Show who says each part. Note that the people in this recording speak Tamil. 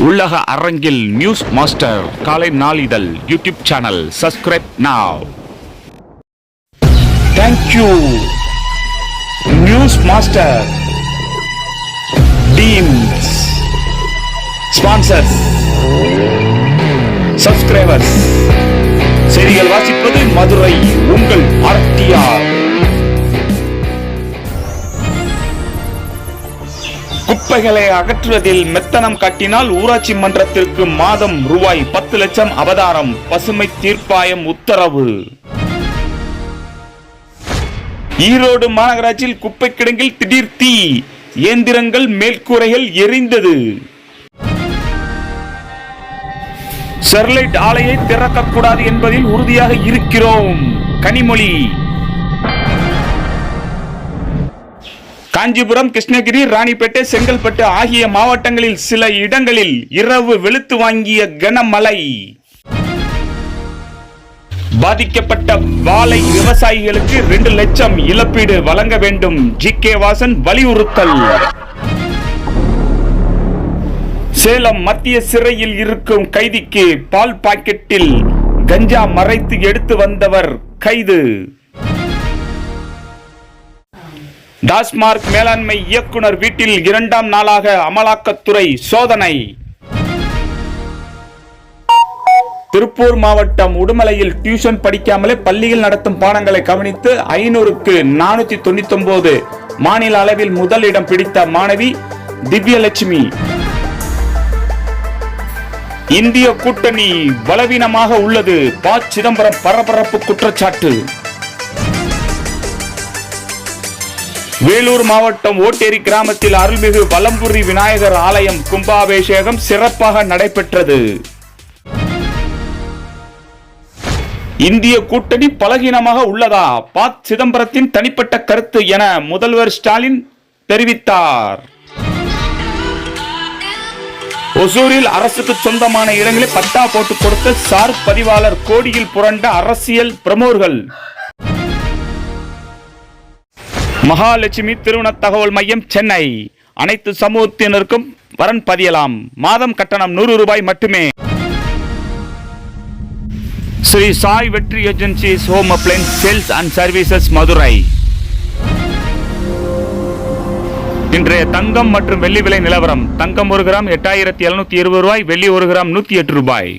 Speaker 1: உலக அரங்கில் நியூஸ் மாஸ்டர் காலை நாளிதழ் YouTube channel subscribe now. Thank you news master teams, sponsors, subscribers. செய்திகள் வாசிப்பது மதுரை உங்கள் ஆர்டிஆர். குப்பைகளை அகற்றுவதில் மெத்தனம் காட்டினால் ஊராட்சி மன்றத்திற்கு மாதம் ரூபாய் 10 லட்சம் அபதாரம். பசுமை தீர்ப்பாயம் உத்தரவு. ஈரோடு மாநகராட்சியில் குப்பை கிடங்கில் திடீர் தீ, இயந்திரங்கள் மேல்கூரைகள் எரிந்தது. ஸ்டெர்லைட் ஆலையை திறக்கக்கூடாது என்பதில் உறுதியாக இருக்கிறோம். கனிமொழி. காஞ்சிபுரம், கிருஷ்ணகிரி, ராணிப்பேட்டை, செங்கல்பட்டு ஆகிய மாவட்டங்களில் சில இடங்களில் இரவு வெளுத்து வாங்கிய கனமழை. பாதிக்கப்பட்ட வாழை விவசாயிகளுக்கு 2 லட்சம் இழப்பீடு வழங்க வேண்டும். ஜி.கே. வாசன் வலியுறுத்தல். சேலம் மத்திய சிறையில் இருக்கும் கைதிக்கு பால் பாக்கெட்டில் கஞ்சா மறைத்து எடுத்து வந்தவர் கைது. டாஸ்மார்க் மேலாண்மை இயக்குனர் வீட்டில் 2ஆம் நாளாக அமலாக்கத்துறை சோதனை. திருப்பூர் மாவட்டம் உடுமலையில் டியூஷன் படிக்காமலே பள்ளியில் நடத்தும் பாடங்களை கவனித்து 500க்கு 499 மாநில அளவில் முதலிடம் பிடித்த மாணவி திவ்யலட்சுமி. இந்திய கூட்டணி பலவீனமாக உள்ளது. ப. சிதம்பரம் பரபரப்பு குற்றச்சாட்டு. வேலூர் மாவட்டம் ஓட்டேரி கிராமத்தில் அருள்மிகு வலம்புரி விநாயகர் ஆலயம் கும்பாபிஷேகம் சிறப்பாக நடைபெற்றது. இந்திய கூட்டணி பலகீனமாக உள்ளதா? ப. சிதம்பரத்தின் தனிப்பட்ட கருத்து என முதல்வர் ஸ்டாலின் தெரிவித்தார். ஒசூரில் அரசுக்கு சொந்தமான இடங்களை பட்டா போட்டு கொடுத்த சார் பதிவாளர் கோடியில் புரண்ட அரசியல் பிரமுகர்கள். மகாலட்சுமி திருமண தகவல் மையம் சென்னை. அனைத்து சமூகத்தினருக்கும் வரன் பதியலாம். மாதம் கட்டணம் 100 ரூபாய் மட்டுமே. ஸ்ரீ சாய் வெற்றி agencies home appliances sales and services Madurai. இன்றைய தங்கம் மற்றும் வெள்ளி விலை நிலவரம். தங்கம் 1 கிராம் 8720 ரூபாய், வெள்ளி 1 கிராம் 108 ரூபாய்.